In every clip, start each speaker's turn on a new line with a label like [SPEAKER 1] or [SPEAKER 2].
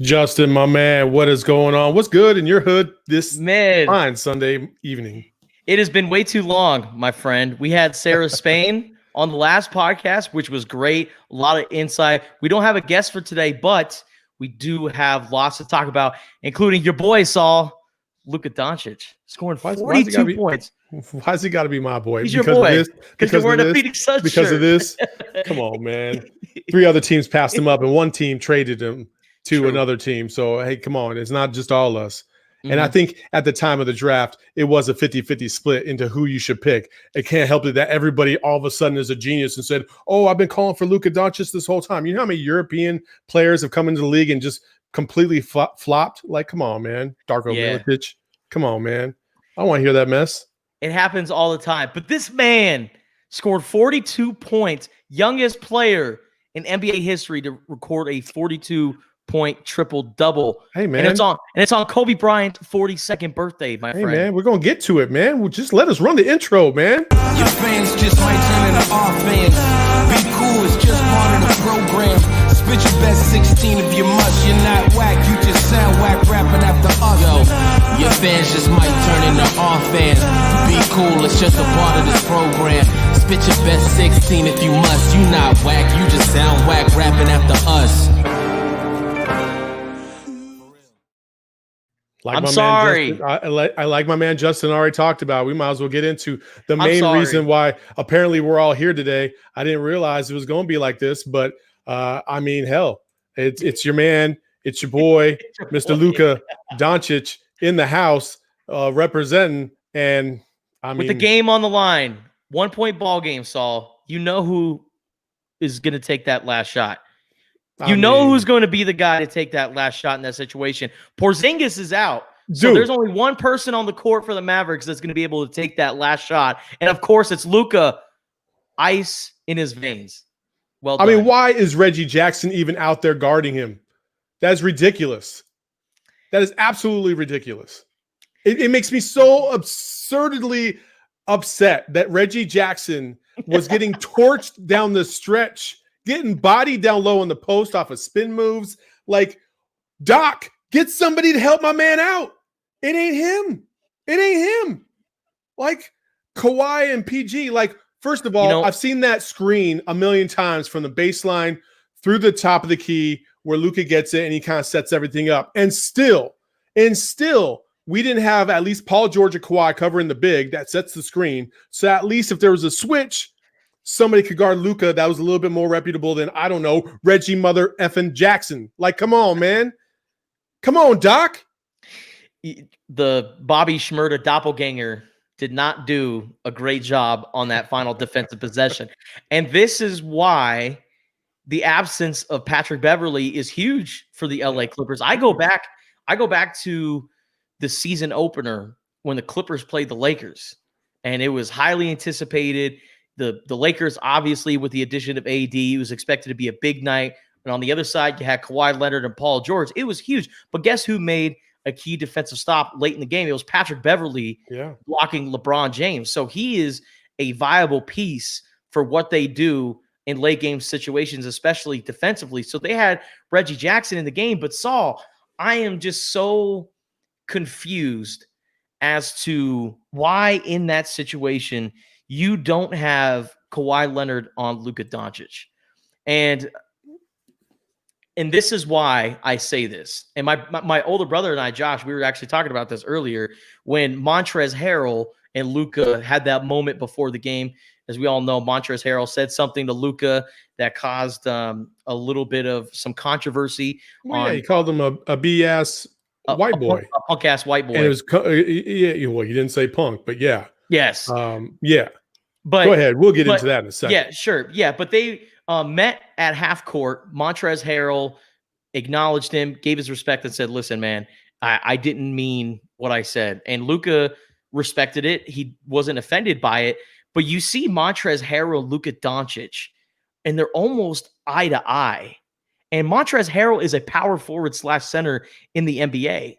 [SPEAKER 1] Justin, my man, what is going on? What's good in your hood this
[SPEAKER 2] Man,
[SPEAKER 1] fine Sunday evening?
[SPEAKER 2] it has been way too long, my friend. We had Sarah Spain on the last podcast, which was great. A lot of insight. We don't have a guest for today, but we do have lots to talk about, including your boy, Saul, Luka Doncic, scoring 42 points.
[SPEAKER 1] Why's he got to be my boy?
[SPEAKER 2] He's your boy.
[SPEAKER 1] Because
[SPEAKER 2] you're wearing
[SPEAKER 1] of
[SPEAKER 2] a
[SPEAKER 1] this,
[SPEAKER 2] Phoenix Suns
[SPEAKER 1] because
[SPEAKER 2] shirt.
[SPEAKER 1] of this. Come on, man. 3 other teams passed him up, and 1 team traded him to
[SPEAKER 2] True.
[SPEAKER 1] another team. So, hey, come on. It's not just all us. And I think at the time of the draft, it was a 50-50 split into who you should pick. It can't help it that everybody all of a sudden is a genius and said, oh, I've been calling for Luka Doncic this whole time. You know how many European players have come into the league and just completely flopped? Like, come on, man. Darko Milicic. Come on, man. I don't want to hear that mess.
[SPEAKER 2] It happens all the time. But this man scored 42 points, youngest player in NBA history to record a 42-point triple-double.
[SPEAKER 1] Hey, man.
[SPEAKER 2] And it's on Kobe Bryant's 42nd birthday, my friend.
[SPEAKER 1] Hey, man, we're going to get to it, man. Well, just let us run the intro, man.
[SPEAKER 3] Your fans just might turn into our fans. Be cool, it's just part of the program. Spit your best 16 if you must. You're not whack, you just sound whack rapping after us. Yo, your fans just might turn into our fans. Be cool, it's just a part of this program. Spit your best 16 if you must. You're not whack, you just sound whack rapping after us.
[SPEAKER 2] I'm sorry.
[SPEAKER 1] I like my man Justin already talked about. We might as well get into the main reason why apparently we're all here today. I didn't realize it was going to be like this, but I mean, hell, it's your man, it's your boy, Mr. Luka Doncic in the house representing. And I mean,
[SPEAKER 2] with the game on the line, 1-point ball game, Saul. You know who is going to take that last shot. You know who's going to be the guy to take that last shot in that situation. Porzingis is out. So there's only one person on the court for the Mavericks that's going to be able to take that last shot. And, of course, it's Luka, ice in his veins. Well done.
[SPEAKER 1] I mean, why is Reggie Jackson even out there guarding him? That's ridiculous. That is absolutely ridiculous. It makes me so absurdly upset that Reggie Jackson was getting torched down the stretch, getting bodied down low on the post off of spin moves. Like, Doc, get somebody to help my man out. It ain't him. It ain't him. Like, Kawhi and PG, like, first of all, I've seen that screen a million times from the baseline through the top of the key where Luka gets it and he kind of sets everything up. And still, we didn't have at least Paul George or Kawhi covering the big that sets the screen. So at least if there was a switch, somebody could guard Luka that was a little bit more reputable than, I don't know, Reggie Mother effing Jackson. Like, come on, man. Come on, Doc.
[SPEAKER 2] The Bobby Shmurda doppelganger did not do a great job on that final defensive possession. And this is why the absence of Patrick Beverley is huge for the LA Clippers. I go back to the season opener when the Clippers played the Lakers, and it was highly anticipated. The Lakers, obviously, with the addition of AD, was expected to be a big night. And on the other side, you had Kawhi Leonard and Paul George. It was huge. But guess who made a key defensive stop late in the game? It was Patrick Beverley blocking LeBron James. So he is a viable piece for what they do in late game situations, especially defensively. So they had Reggie Jackson in the game. But Saul, I am just so confused as to why in that situation you don't have Kawhi Leonard on Luka Doncic. And this is why I say this. And my older brother and I, Josh, we were actually talking about this earlier when Montrezl Harrell and Luka had that moment before the game. As we all know, Montrezl Harrell said something to Luka that caused a little bit of some controversy.
[SPEAKER 1] He called him a BS white boy.
[SPEAKER 2] A punk-ass white boy.
[SPEAKER 1] And it was, well, he didn't say punk, but yeah.
[SPEAKER 2] Yes.
[SPEAKER 1] Yeah. But go ahead. We'll get into that in a second.
[SPEAKER 2] Yeah, sure. Yeah, but they met at half court. Montrezl Harrell acknowledged him, gave his respect, and said, listen, man, I didn't mean what I said. And Luka respected it. He wasn't offended by it. But you see Montrezl Harrell, Luka Doncic, and they're almost eye to eye. And Montrezl Harrell is a power forward / center in the NBA.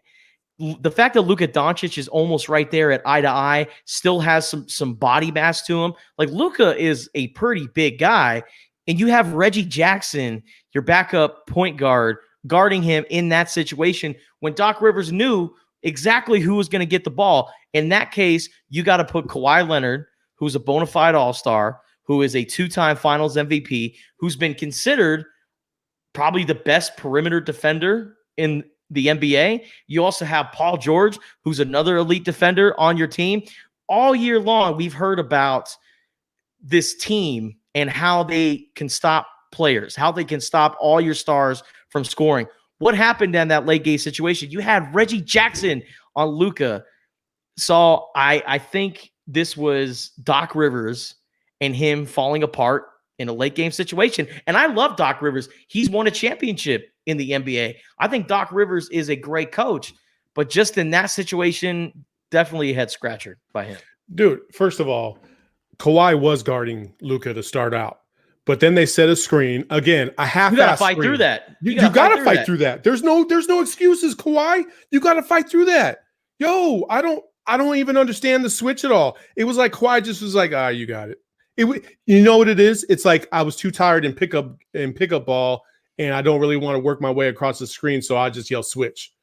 [SPEAKER 2] The fact that Luka Doncic is almost right there at eye to eye, still has some body mass to him. Like, Luka is a pretty big guy, and you have Reggie Jackson, your backup point guard, guarding him in that situation when Doc Rivers knew exactly who was going to get the ball. In that case, you got to put Kawhi Leonard, who's a bona fide all-star, who is a 2-time finals MVP, who's been considered probably the best perimeter defender in the NBA. You also have Paul George, who's another elite defender on your team. All year long, we've heard about this team and how they can stop players, how they can stop all your stars from scoring. What happened in that late game situation? You had Reggie Jackson on Luka. So I think this was Doc Rivers and him falling apart in a late game situation. And I love Doc Rivers. He's won a championship in the NBA. I think Doc Rivers is a great coach, but just in that situation, definitely a head scratcher by him.
[SPEAKER 1] Dude, first of all, Kawhi was guarding Luka to start out, but then they set a screen again. A half.
[SPEAKER 2] You got to fight through that.
[SPEAKER 1] You got to fight through that. There's no excuses, Kawhi. You got to fight through that. Yo, I don't even understand the switch at all. It was like Kawhi just was like, you got it. You know what it is? It's like I was too tired in pickup ball, and I don't really want to work my way across the screen, so I just yell switch.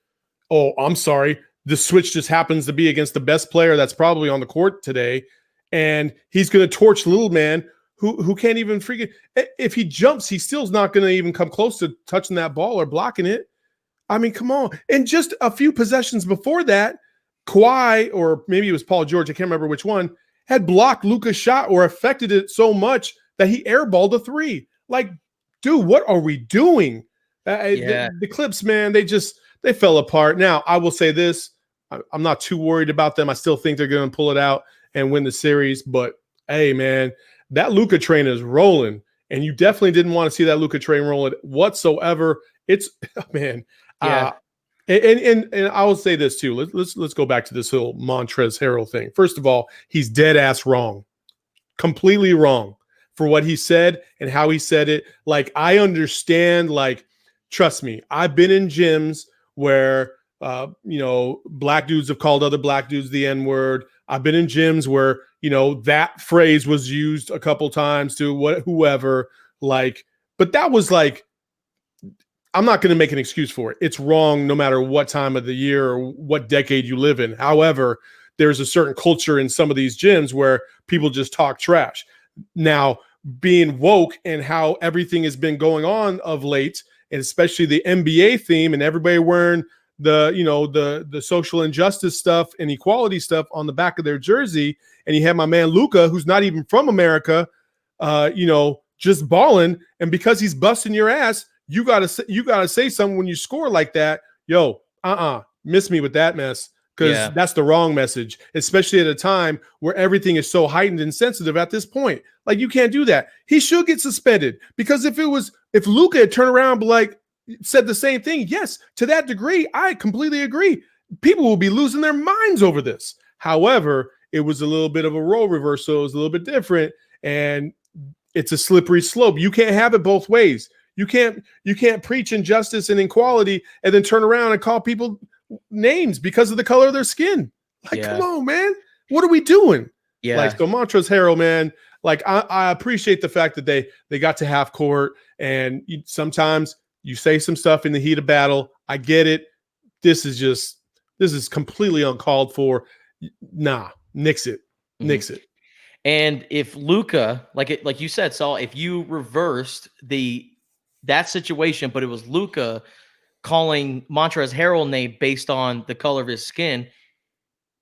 [SPEAKER 1] Oh, I'm sorry. The switch just happens to be against the best player that's probably on the court today, and he's going to torch little man who can't even freaking. If he jumps, he still's not going to even come close to touching that ball or blocking it. I mean, come on. And just a few possessions before that, Kawhi, or maybe it was Paul George, I can't remember which one, had blocked Luka's shot or affected it so much that he airballed a three. Like, dude, what are we doing? The Clips, man, they fell apart. Now, I will say this. I'm not too worried about them. I still think they're going to pull it out and win the series. But, hey, man, that Luka train is rolling. And you definitely didn't want to see that Luka train rolling whatsoever. It's, man.
[SPEAKER 2] Yeah.
[SPEAKER 1] And I will say this too. Let's go back to this whole Montrezl Harrell thing. First of all, he's dead ass wrong, completely wrong for what he said and how he said it. Like, I understand. Like, trust me, I've been in gyms where black dudes have called other black dudes the N-word. I've been in gyms where that phrase was used a couple times to whoever. Like, but that was like. I'm not going to make an excuse for it. It's wrong no matter what time of the year or what decade you live in. However, there's a certain culture in some of these gyms where people just talk trash. Now, being woke and how everything has been going on of late, and especially the NBA theme and everybody wearing the social injustice stuff and equality stuff on the back of their jersey, and you have my man Luka, who's not even from America, just balling, and because he's busting your ass, you gotta say something when you score like that. Yo, miss me with that mess, because that's the wrong message, especially at a time where everything is so heightened and sensitive at this point. Like, you can't do that. He should get suspended, because if Luka had turned around and said the same thing, yes, to that degree, I completely agree. People will be losing their minds over this. However, it was a little bit of a role reversal. It was a little bit different, and it's a slippery slope. You can't have it both ways. You can't preach injustice and equality and then turn around and call people names because of the color of their skin. Like, come on, man. What are we doing?
[SPEAKER 2] Yeah.
[SPEAKER 1] Like, so Montrezl Harrell, man, like, I appreciate the fact that they got to half court, and sometimes you say some stuff in the heat of battle. I get it. This is completely uncalled for. Nah, nix it. Nix it.
[SPEAKER 2] And if Luka, like you said, Saul, if you reversed that situation, but it was Luka calling Montrezl Harrell name based on the color of his skin,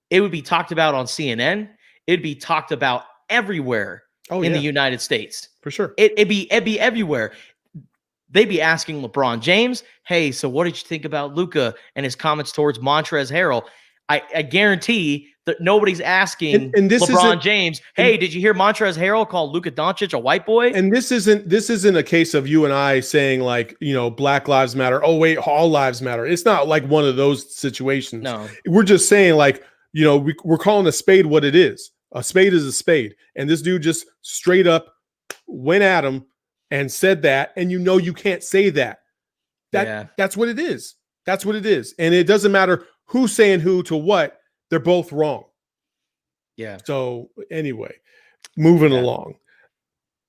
[SPEAKER 2] it would be talked about on CNN. It'd be talked about everywhere in the United States. For sure. It'd be everywhere. They'd be asking LeBron James, hey, so what did you think about Luka and his comments towards Montrezl Harrell? I guarantee that nobody's asking and LeBron James, hey, did you hear Montrezl Harrell call Luka Doncic a white boy?
[SPEAKER 1] And this isn't a case of you and I saying like, Black Lives Matter. Oh, wait, all lives matter. It's not like one of those situations.
[SPEAKER 2] No.
[SPEAKER 1] We're just saying like, we're calling a spade what it is. A spade is a spade. And this dude just straight up went at him and said that. And you can't say that. That's what it is. That's what it is. And it doesn't matter who's saying who to what. They're both wrong.
[SPEAKER 2] Yeah.
[SPEAKER 1] So anyway, moving along,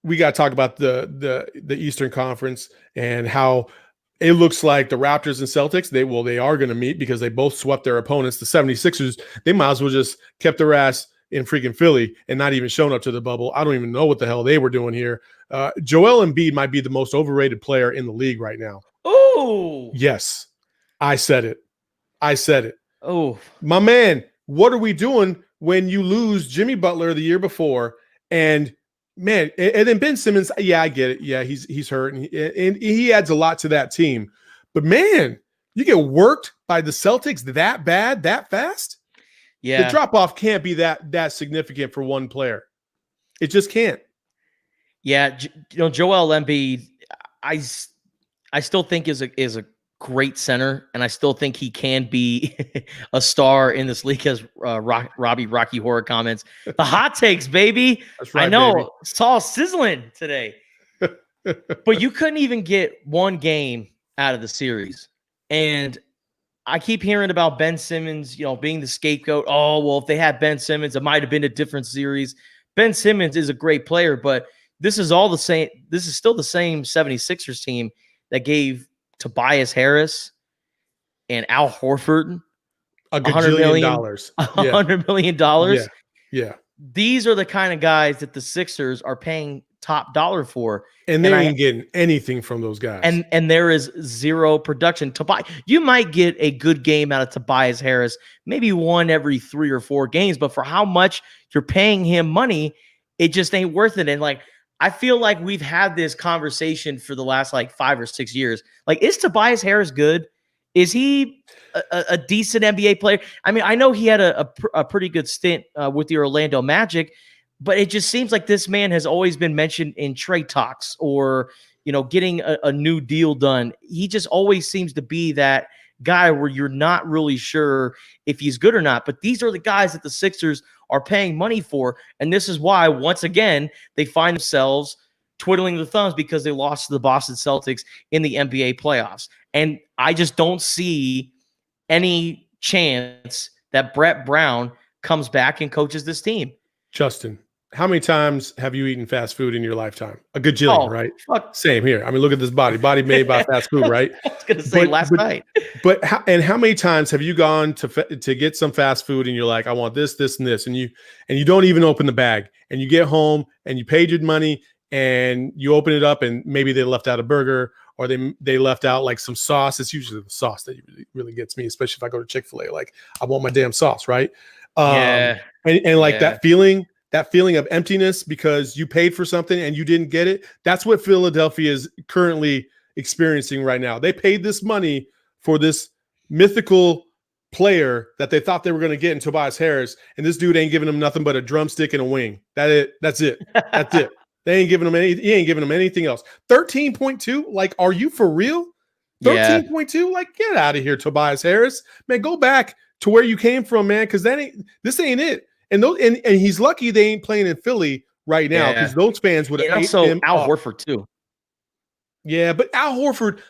[SPEAKER 1] we got to talk about the Eastern Conference and how it looks like the Raptors and Celtics, they are going to meet because they both swept their opponents. The 76ers, they might as well just kept their ass in freaking Philly and not even shown up to the bubble. I don't even know what the hell they were doing here. Joel Embiid might be the most overrated player in the league right now.
[SPEAKER 2] Oh,
[SPEAKER 1] Yes, I said it.
[SPEAKER 2] Oh,
[SPEAKER 1] My man, what are we doing when you lose Jimmy Butler the year before? And man, and then Ben Simmons, yeah, I get it. Yeah, he's hurt, and he adds a lot to that team. But man, you get worked by the Celtics that bad, that fast?
[SPEAKER 2] yeah.
[SPEAKER 1] The drop-off can't be that significant for one player. It just can't.
[SPEAKER 2] Yeah, Joel Embiid, I still think is a great center, and I still think he can be a star in this league. As Rocky Horror comments, the hot takes, baby.
[SPEAKER 1] That's right,
[SPEAKER 2] I know,
[SPEAKER 1] baby.
[SPEAKER 2] saw sizzling today, but you couldn't even get one game out of the series, and I keep hearing about Ben Simmons, being the scapegoat. Oh, well, if they had Ben Simmons, it might have been a different series. Ben Simmons is a great player, but this is all the same. This is still the same 76ers team that gave Tobias Harris and Al Horford
[SPEAKER 1] $100 million.
[SPEAKER 2] $100 million.
[SPEAKER 1] Yeah.
[SPEAKER 2] These are the kind of guys that the Sixers are paying top dollar for.
[SPEAKER 1] And they ain't getting anything from those guys.
[SPEAKER 2] And there is zero production. You might get a good game out of Tobias Harris, maybe one every 3 or 4 games, but for how much you're paying him money, it just ain't worth it. And I feel like we've had this conversation for the last 5 or 6 years. Is Tobias Harris good? Is he a decent NBA player? I mean, I know he had a pretty good stint with the Orlando Magic, but it just seems like this man has always been mentioned in trade talks or, getting a new deal done. He just always seems to be that guy where you're not really sure if he's good or not. But these are the guys that the Sixers are paying money for. And this is why, once again, they find themselves twiddling the thumbs because they lost to the Boston Celtics in the NBA playoffs. And I just don't see any chance that Brett Brown comes back and coaches this team.
[SPEAKER 1] Justin, how many times have you eaten fast food in your lifetime? A gajillion, right?
[SPEAKER 2] Fuck.
[SPEAKER 1] Same here. I mean, look at this body made by fast food, right?
[SPEAKER 2] I was going to say last night.
[SPEAKER 1] But how many times have you gone to get some fast food and you're like, I want this, this, and this, and you don't even open the bag, and you get home and you paid your money and you open it up and maybe they left out a burger or they left out some sauce. It's usually the sauce that really gets me, especially if I go to Chick-fil-A. I want my damn sauce, right?
[SPEAKER 2] Yeah.
[SPEAKER 1] And that feeling of emptiness because you paid for something and you didn't get it. That's what Philadelphia is currently experiencing right now. They paid this money for this mythical player that they thought they were going to get in Tobias Harris, and this dude ain't giving them nothing but a drumstick and a wing. That's it. That's it. They ain't giving them he ain't giving them anything else. 13.2? Are you for real? 13.2? Get out of here, Tobias Harris. Man, go back to where you came from, man, because this ain't it. And he's lucky they ain't playing in Philly right now because those fans would have
[SPEAKER 2] also Al Horford too.
[SPEAKER 1] Yeah, but Al Horford,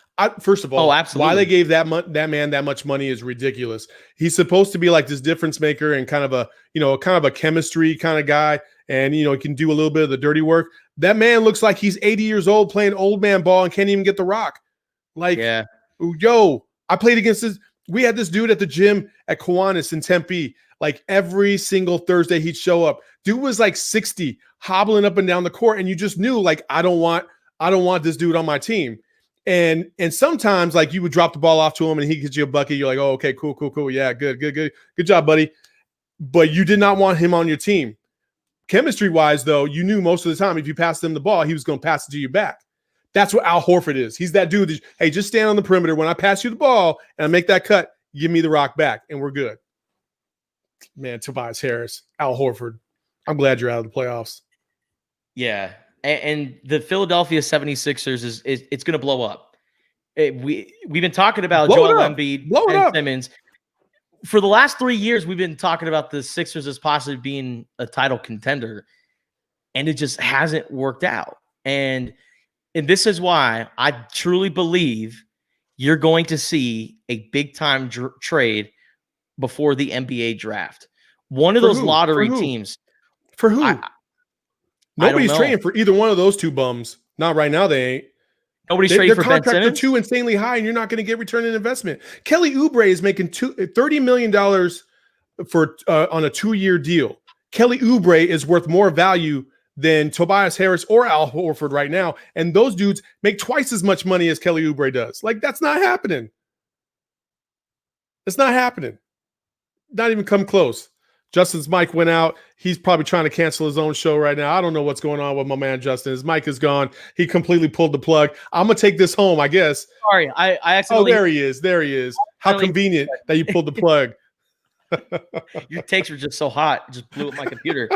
[SPEAKER 1] first of all,
[SPEAKER 2] absolutely.
[SPEAKER 1] Why they gave that man that much money is ridiculous. He's supposed to be this difference maker and kind of a chemistry kind of guy, and he can do a little bit of the dirty work. That man looks like he's 80 years old playing old man ball and can't even get the rock. Yo, I played against this. We had this dude at the gym at Kiwanis in Tempe. Every single Thursday he'd show up. Dude was 60, hobbling up and down the court, and you just knew I don't want this dude on my team. And sometimes you would drop the ball off to him and he gets you a bucket. You're like, oh, okay, cool. Yeah, good job, buddy. But you did not want him on your team. Chemistry wise, though, you knew most of the time if you passed him the ball, he was going to pass it to you back. That's what Al Horford is. He's that dude that, hey, just stand on the perimeter. When I pass you the ball and I make that cut, give me the rock back and we're good. Man, Tobias Harris, Al Horford. I'm glad you're out of the playoffs.
[SPEAKER 2] Yeah. And the Philadelphia 76ers it's going to blow up. We've been talking about Joel Embiid and Simmons. For the last 3 years, we've been talking about the Sixers as possibly being a title contender, and it just hasn't worked out. And this is why I truly believe you're going to see a big-time trade before the NBA draft. One of those lottery teams.
[SPEAKER 1] For who? Nobody's trading for either one of those two bums. Not right now, they ain't.
[SPEAKER 2] Nobody's
[SPEAKER 1] Their
[SPEAKER 2] trading for Ben
[SPEAKER 1] contracts are
[SPEAKER 2] Simmons.
[SPEAKER 1] too insanely high, and you're not going to get return on investment. Kelly Oubre is making $30 million for on a 2-year deal. Kelly Oubre is worth more value than Tobias Harris or Al Horford right now, and those dudes make twice as much money as Kelly Oubre does. Like, that's not happening. It's not happening. Not even come close. Justin's mic went out. He's probably trying to cancel his own show right now. I don't know what's going on with my man Justin. His mic is gone. He completely pulled the plug. I'm gonna take this home, I guess.
[SPEAKER 2] Sorry, I
[SPEAKER 1] Oh,
[SPEAKER 2] accidentally.
[SPEAKER 1] there he is. There he is. How convenient that you pulled the plug.
[SPEAKER 2] Your takes were just so hot, it just blew up my computer.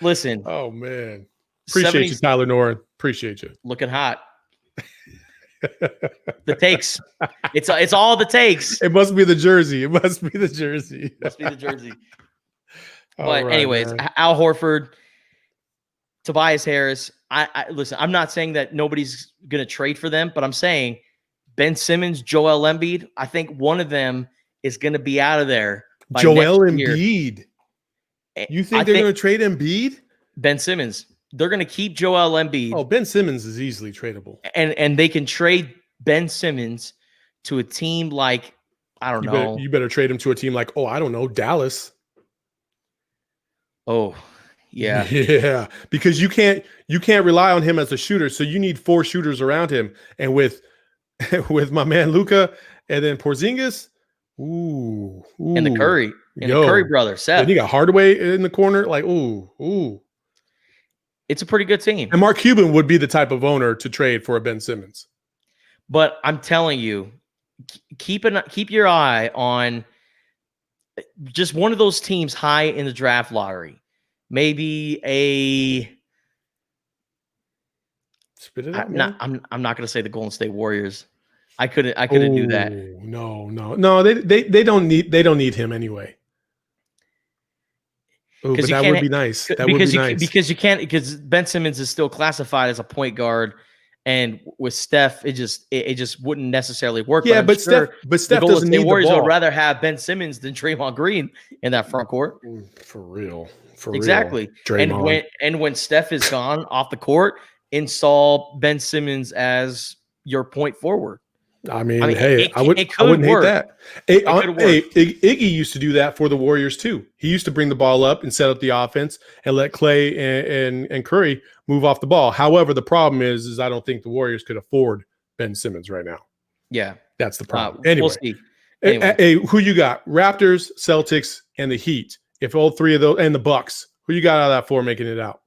[SPEAKER 2] Listen,
[SPEAKER 1] Oh man. Appreciate you,
[SPEAKER 2] 70s
[SPEAKER 1] Tyler Noren. Appreciate you.
[SPEAKER 2] looking hot. The takes. It's all the takes.
[SPEAKER 1] It must be the jersey. It must be the jersey.
[SPEAKER 2] Must be the jersey.
[SPEAKER 1] All
[SPEAKER 2] But
[SPEAKER 1] right,
[SPEAKER 2] anyways,
[SPEAKER 1] man.
[SPEAKER 2] Al Horford, Tobias Harris. I listen. I'm not saying that nobody's gonna trade for them, but I'm saying Ben Simmons, Joel Embiid. I think one of them is gonna be out of there. By
[SPEAKER 1] Joel
[SPEAKER 2] next year.
[SPEAKER 1] Embiid. You
[SPEAKER 2] I
[SPEAKER 1] think they're going to trade Embiid?
[SPEAKER 2] Ben Simmons? They're gonna keep Joel Embiid.
[SPEAKER 1] Oh, Ben Simmons is easily tradable.
[SPEAKER 2] And they can trade Ben Simmons to a team like, I don't know.
[SPEAKER 1] You better trade him to a team like, I don't know, Dallas.
[SPEAKER 2] Oh, yeah.
[SPEAKER 1] Yeah, because you can't rely on him as a shooter, so you need 4 shooters around him. And with my man Luka and then Porzingis, ooh,
[SPEAKER 2] And the Curry. And
[SPEAKER 1] Yo.
[SPEAKER 2] the Curry brother, Seth.
[SPEAKER 1] And you got Hardaway in the corner, like ooh.
[SPEAKER 2] It's a pretty good team.
[SPEAKER 1] And Mark Cuban would be the type of owner to trade for a Ben Simmons.
[SPEAKER 2] But I'm telling you, keep your eye on just one of those teams high in the draft lottery. Maybe
[SPEAKER 1] Spit it out,
[SPEAKER 2] I'm
[SPEAKER 1] man.
[SPEAKER 2] not going to say the Golden State Warriors. I couldn't do that.
[SPEAKER 1] No. They don't need him anyway. Oh, but that would be nice. That would be nice.
[SPEAKER 2] Because Ben Simmons is still classified as a point guard, and with Steph, it just wouldn't necessarily work.
[SPEAKER 1] Yeah, but
[SPEAKER 2] Steph
[SPEAKER 1] doesn't need the
[SPEAKER 2] Warriors
[SPEAKER 1] ball.
[SPEAKER 2] would rather have Ben Simmons than Draymond Green in that front court.
[SPEAKER 1] For real.
[SPEAKER 2] Exactly.
[SPEAKER 1] Draymond.
[SPEAKER 2] And when Steph is gone off the install Ben Simmons as your point forward.
[SPEAKER 1] I mean,
[SPEAKER 2] it
[SPEAKER 1] I wouldn't
[SPEAKER 2] work.
[SPEAKER 1] hate that. Iggy used to do that for the Warriors too. He used to bring the ball up and set up the offense and let Clay and Curry move off the ball. However, the problem is I don't think the Warriors could afford Ben Simmons right now.
[SPEAKER 2] Yeah,
[SPEAKER 1] that's the problem.
[SPEAKER 2] We'll
[SPEAKER 1] Anyway,
[SPEAKER 2] see. Anyway.
[SPEAKER 1] Who you got? Raptors, Celtics, and the Heat. If all 3 of those, and the Bucks, who you got out of that 4 making it out?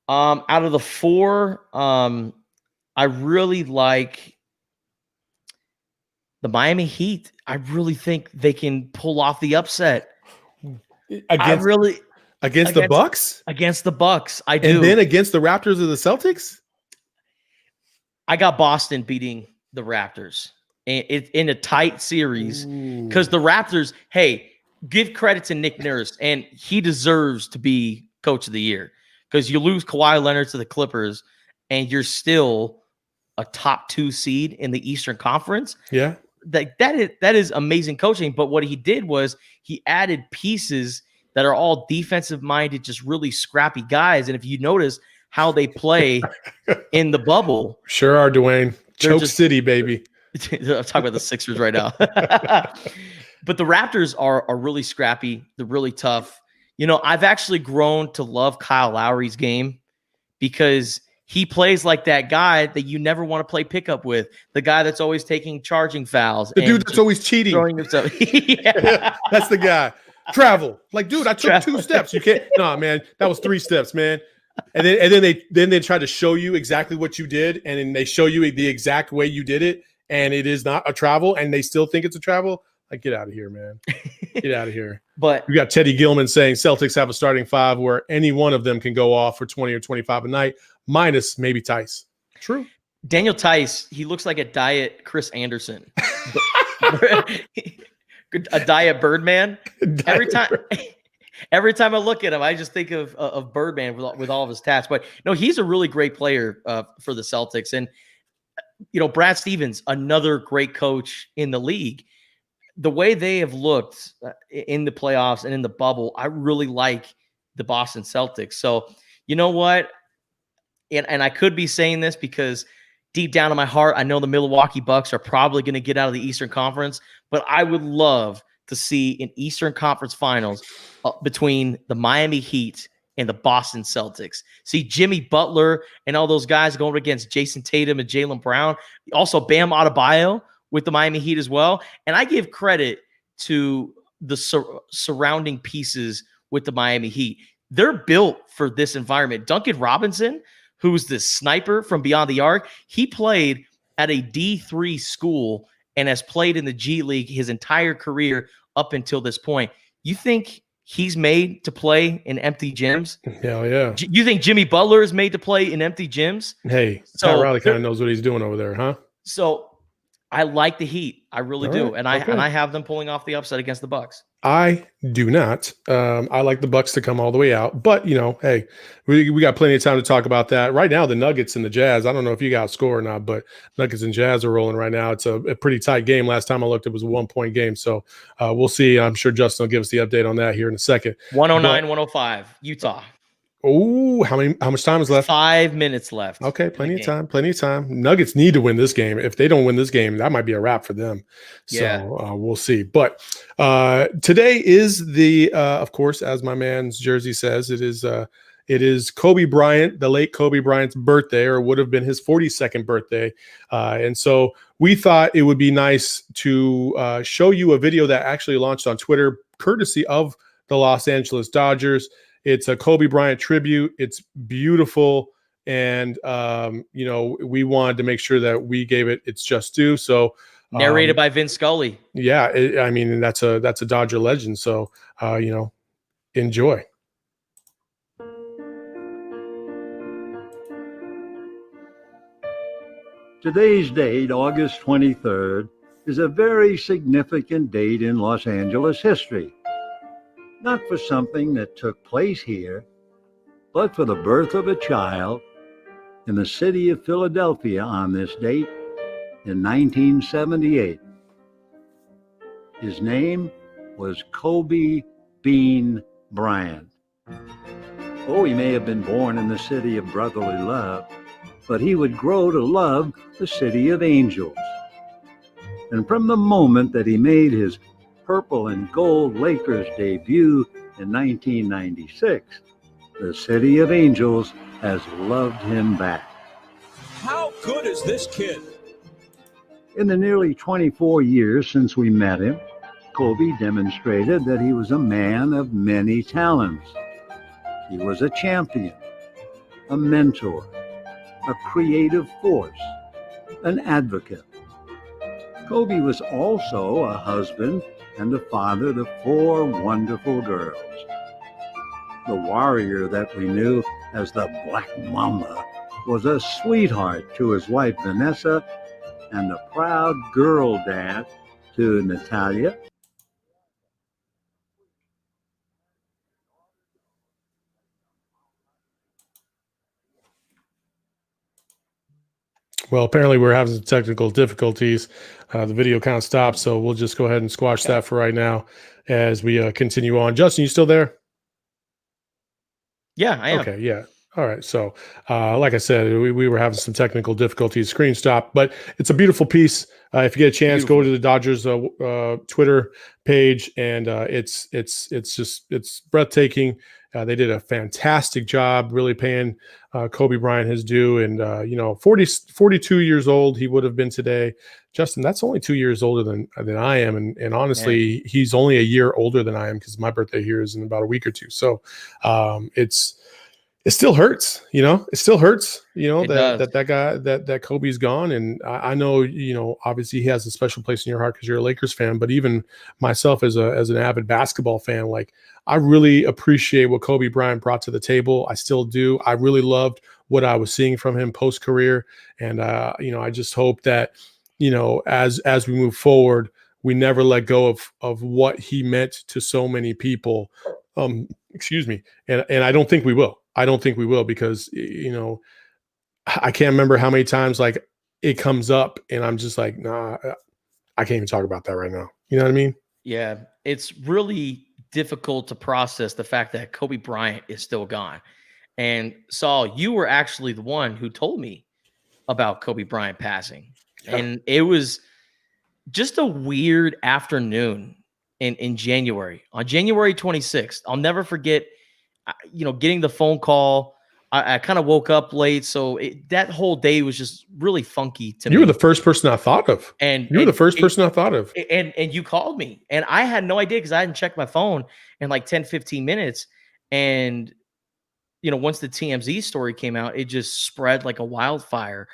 [SPEAKER 2] Out of the 4, I really like the Miami Heat. I really think they can pull off the upset
[SPEAKER 1] Against the Bucks?
[SPEAKER 2] Against the Bucks, I do.
[SPEAKER 1] And then against the Raptors or the Celtics?
[SPEAKER 2] I got Boston beating the Raptors in a tight series because the Raptors, hey, give credit to Nick Nurse, and he deserves to be coach of the year because you lose Kawhi Leonard to the Clippers and you're still a top 2 seed in the Eastern Conference.
[SPEAKER 1] Yeah.
[SPEAKER 2] That is amazing coaching. But what he did was he added pieces that are all defensive minded, just really scrappy guys. And if you notice how they play in the bubble,
[SPEAKER 1] sure are, Dwayne. Choke City, baby.
[SPEAKER 2] I'm talking about the Sixers right now. But the Raptors are really scrappy. They're really tough. You know, I've actually grown to love Kyle Lowry's game because he plays like that guy that you never want to play pickup with. The guy that's always taking charging fouls.
[SPEAKER 1] The dude that's always cheating.
[SPEAKER 2] Throwing himself. Yeah.
[SPEAKER 1] That's the guy. Travel. Like, dude, I took 2 steps. You can't. No, man. That was 3 steps, man. And then they try to show you exactly what you did. And then they show you the exact way you did it. And it is not a travel. And they still think it's a travel. Like, get out of here, man. Get out of here.
[SPEAKER 2] But
[SPEAKER 1] you got Teddy Gilman saying Celtics have a starting 5 where any one of them can go off for 20 or 25 a night, minus maybe Tice. True.
[SPEAKER 2] Daniel Tice, he looks like a diet Chris Anderson. A diet Birdman. Every time I look at him, I just think of Birdman with all of his tats. But no, he's a really great player for the Celtics. And, you know, Brad Stevens, another great coach in the league. The way they have looked in the playoffs and in the bubble, I really like the Boston Celtics. So, you know what? and I could be saying this because deep down in my heart, I know the Milwaukee Bucks are probably going to get out of the Eastern Conference, but I would love to see an Eastern Conference Finals between the Miami Heat and the Boston Celtics. See Jimmy Butler and all those guys going against Jason Tatum and Jaylen Brown. Also Bam Adebayo with the Miami Heat as well. And I give credit to the surrounding pieces with the Miami Heat. They're built for this environment. Duncan Robinson, who's this sniper from beyond the arc, he played at a D3 school and has played in the G League his entire career up until this point. You think he's made to play in empty gyms?
[SPEAKER 1] Hell yeah.
[SPEAKER 2] You think Jimmy Butler is made to play in empty gyms?
[SPEAKER 1] Hey, Pat Riley kind of knows what he's doing over there, huh?
[SPEAKER 2] So I like the Heat. I really do. And I have them pulling off the upset against the Bucks.
[SPEAKER 1] I do not. I like the Bucks to come all the way out, but hey, we got plenty of time to talk about that. Right now, the Nuggets and the Jazz. I don't know if you got score or not, but Nuggets and Jazz are rolling right now. It's a pretty tight game. Last time I looked, it was a 1-point game. So we'll see. I'm sure Justin will give us the update on that here in a second.
[SPEAKER 2] 109-105, Utah.
[SPEAKER 1] Oh, how much time is left?
[SPEAKER 2] 5 minutes left.
[SPEAKER 1] Okay, plenty of time. Nuggets need to win this game. If they don't win this game, that might be a wrap for them. So we'll see. But today is the, of course, as my man's jersey says, it is Kobe Bryant, the late Kobe Bryant's birthday, or would have been his 42nd birthday. And so we thought it would be nice to show you a video that actually launched on Twitter, courtesy of the Los Angeles Dodgers. It's a Kobe Bryant tribute. It's beautiful. And, we wanted to make sure that we gave it its just due. So
[SPEAKER 2] narrated by Vince Scully.
[SPEAKER 1] Yeah. That's a Dodger legend. So, enjoy.
[SPEAKER 4] Today's date, August 23rd, is a very significant date in Los Angeles history. Not for something that took place here, but for the birth of a child in the city of Philadelphia on this date in 1978. His name was Kobe Bean Bryant. Oh, he may have been born in the city of brotherly love, but he would grow to love the city of angels. And from the moment that he made his purple and gold Lakers debut in 1996, the City of Angels has loved him back.
[SPEAKER 5] How good is this kid?
[SPEAKER 4] In the nearly 24 years since we met him, Kobe demonstrated that he was a man of many talents. He was a champion, a mentor, a creative force, an advocate. Kobe was also a husband and a father to 4 wonderful girls. The warrior that we knew as the Black Mamba was a sweetheart to his wife Vanessa and a proud girl dad to Natalia.
[SPEAKER 1] Well, apparently we're having some technical difficulties. The video kind of stopped, so we'll just go ahead and squash that for right now as we continue on. Justin, you still there?
[SPEAKER 2] Yeah, I am.
[SPEAKER 1] Okay, yeah. All right. So, like I said, we were having some technical difficulties. Screen stopped, but it's a beautiful piece. If you get a chance, go to the Dodgers Twitter page, and it's breathtaking. They did a fantastic job, really paying Kobe Bryant his due. And 42 years old he would have been today. Justin, that's only 2 years older than I am, and honestly, he's only a year older than I am because my birthday here is in about a week or two. So, it still hurts, it still hurts, that Kobe's gone. And I know, obviously he has a special place in your heart because you're a Lakers fan, but even myself as an avid basketball fan, like I really appreciate what Kobe Bryant brought to the table. I still do. I really loved what I was seeing from him post career. And, I just hope that, as we move forward, we never let go of what he meant to so many people. Excuse me. And I don't think we will. Because, I can't remember how many times like it comes up and I'm just like, nah, I can't even talk about that right now. You know what I mean?
[SPEAKER 2] Yeah. It's really difficult to process the fact that Kobe Bryant is still gone. And Saul, you were actually the one who told me about Kobe Bryant passing.
[SPEAKER 1] Yeah.
[SPEAKER 2] And it was just a weird afternoon in January. On January 26th, I'll never forget, getting the phone call. I kind of woke up late, so that whole day was just really funky to me.
[SPEAKER 1] You were the first person I thought of.
[SPEAKER 2] And
[SPEAKER 1] you were the first person I thought of.
[SPEAKER 2] And you called me, and I had no idea because I hadn't checked my phone in like 10, 15 minutes. And, once the TMZ story came out, it just spread like a wildfire.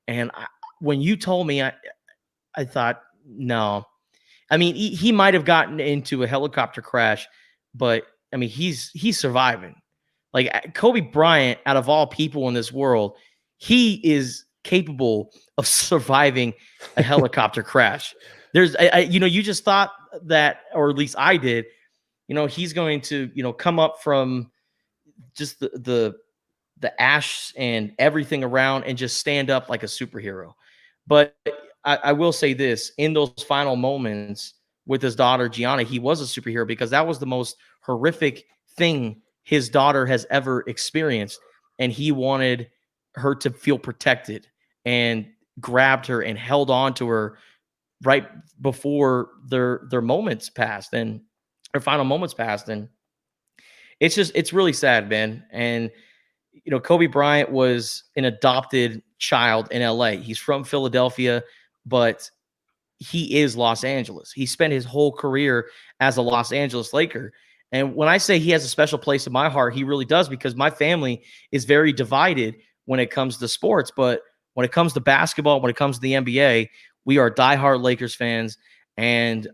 [SPEAKER 2] And when you told me, I thought, no. I mean, he might have gotten into a helicopter crash, but I mean, he's surviving. Like Kobe Bryant, out of all people in this world, he is capable of surviving a helicopter crash. There's, you just thought that, or at least I did, he's going to, come up from just the ash and everything around and just stand up like a superhero. But I will say this, in those final moments with his daughter, Gianna, he was a superhero because that was the most horrific thing his daughter has ever experienced. And he wanted her to feel protected and grabbed her and held on to her right before their moments passed and their final moments passed. And it's really sad, man. And, Kobe Bryant was an adopted child in LA. He's from Philadelphia, but he is Los Angeles. He spent his whole career as a Los Angeles Laker. And when I say he has a special place in my heart, he really does, because my family is very divided when it comes to sports. But when it comes to basketball, when it comes to the NBA, we are diehard Lakers fans. And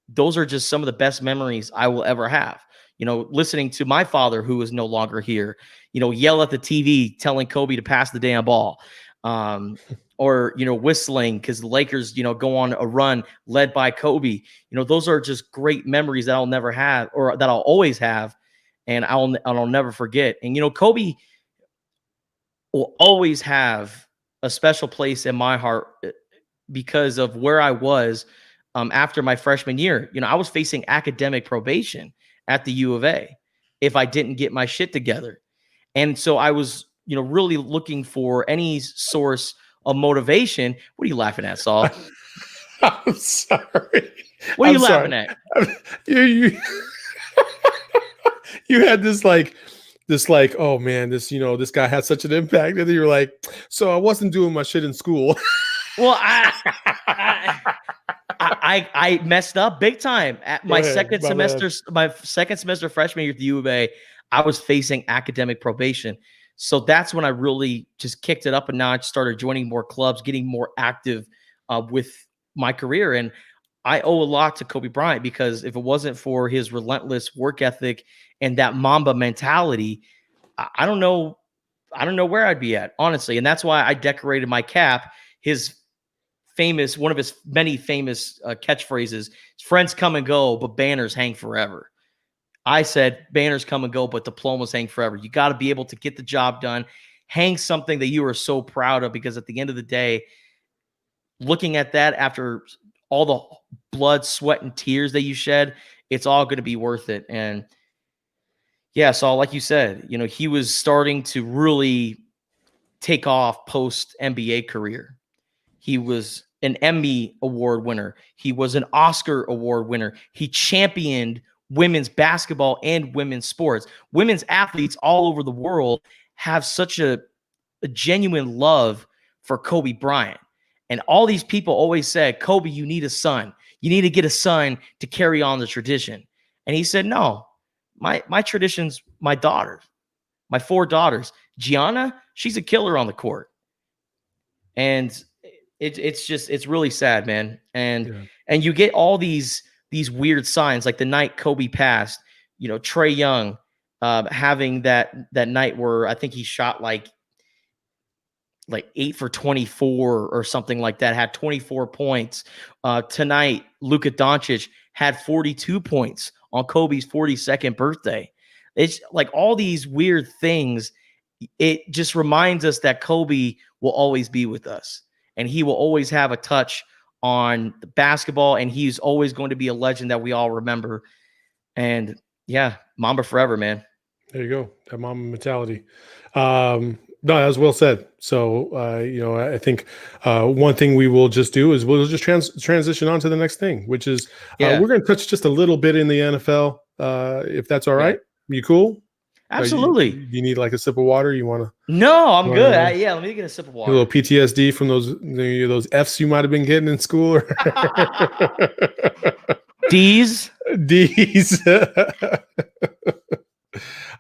[SPEAKER 2] those are just some of the best memories I will ever have. Listening to my father, who is no longer here, yell at the TV telling Kobe to pass the damn ball. Or, whistling because the Lakers, go on a run led by Kobe. Those are just great memories that I'll never have, or that I'll always have, and I'll never forget. And, Kobe will always have a special place in my heart because of where I was after my freshman year. I was facing academic probation at the U of A if I didn't get my shit together. And so I was, really looking for any source of motivation. What are you laughing at, Saul?
[SPEAKER 1] I'm sorry.
[SPEAKER 2] What are you laughing at?
[SPEAKER 1] You you had this like, oh man, this guy had such an impact. And then you're like, so I wasn't doing my shit in school.
[SPEAKER 2] Well, I messed up big time at my second semester freshman year at the U of A. I was facing academic probation. So that's when I really just kicked it up a notch, started joining more clubs, getting more active with my career. And I owe a lot to Kobe Bryant, because if it wasn't for his relentless work ethic and that Mamba mentality, I don't know where I'd be at, honestly. And that's why I decorated my cap. One of his many famous catchphrases, friends come and go, but banners hang forever. I said, banners come and go, but diplomas hang forever. You got to be able to get the job done, hang something that you are so proud of, because at the end of the day, looking at that after all the blood, sweat, and tears that you shed, it's all going to be worth it. And yeah, so like you said, he was starting to really take off post NBA career. He was an Emmy Award winner. He was an Oscar Award winner. He championed women's basketball and women's sports. Women's athletes all over the world have such a genuine love for Kobe Bryant. And all these people always said, Kobe, you need a son. You need to get a son to carry on the tradition. And he said, no, my tradition's my daughters, my 4 daughters. Gianna, she's a killer on the court. And it's really sad, man. And you get all these weird signs, like the night Kobe passed, Trae Young having that night where I think he shot like 8 for 24 or something like that, had 24 points. Tonight, Luka Doncic had 42 points on Kobe's 42nd birthday. It's like all these weird things. It just reminds us that Kobe will always be with us, and he will always have a touch on the basketball, and he's always going to be a legend that we all remember. And yeah, Mamba forever, man.
[SPEAKER 1] There you go. That Mamba mentality. No, that was well said. So, I think one thing we will just do is we'll just transition on to the next thing, which is
[SPEAKER 2] Yeah.
[SPEAKER 1] we're going to touch just a little bit in the NFL, if that's all
[SPEAKER 2] Yeah.
[SPEAKER 1] right. You cool?
[SPEAKER 2] Absolutely.
[SPEAKER 1] You need like a sip of water? You want to
[SPEAKER 2] No, I'm
[SPEAKER 1] Well,
[SPEAKER 2] good.
[SPEAKER 1] yeah.
[SPEAKER 2] Let me get a sip of
[SPEAKER 1] a
[SPEAKER 2] water.
[SPEAKER 1] little PTSD from those Fs you might have been getting in school? Or
[SPEAKER 2] D's.
[SPEAKER 1] D's.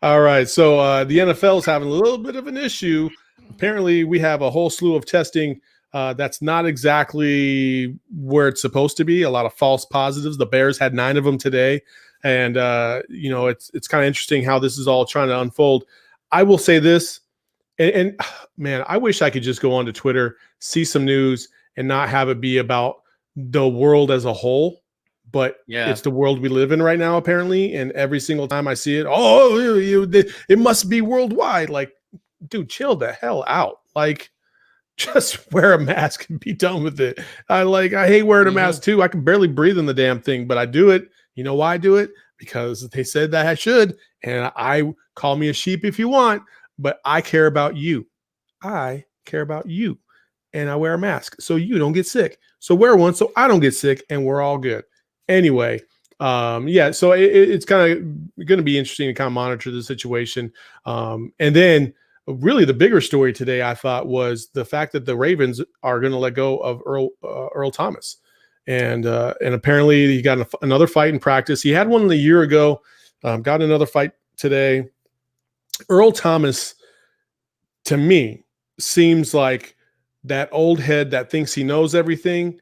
[SPEAKER 1] All right. So the NFL is having a little bit of an issue. Apparently, we have a whole slew of testing that's not exactly where it's supposed to be. A lot of false positives. The Bears had 9 of them today. And, it's kind of interesting how this is all trying to unfold. I will say this, and man, I wish I could just go onto Twitter, see some news, and not have it be about the world as a whole. But
[SPEAKER 2] Yeah.
[SPEAKER 1] it's the world we live in right now, apparently. And every single time I see it, it must be worldwide. Like, dude, chill the hell out. Like, just wear a mask and be done with it. I hate wearing a mask too. I can barely breathe in the damn thing, but I do it. You know why I do it? Because they said that I should. And I call me a sheep if you want, but I care about you. I care about you. And I wear a mask so you don't get sick. So wear one so I don't get sick and we're all good. Anyway, so it's kind of going to be interesting to kind of monitor the situation. And then really the bigger story today, I thought, was the fact that the Ravens are going to let go of Earl Thomas. And apparently he got another fight in practice. He had one a year ago, got another fight today. Earl Thomas, to me, seems like that old head that thinks he knows everything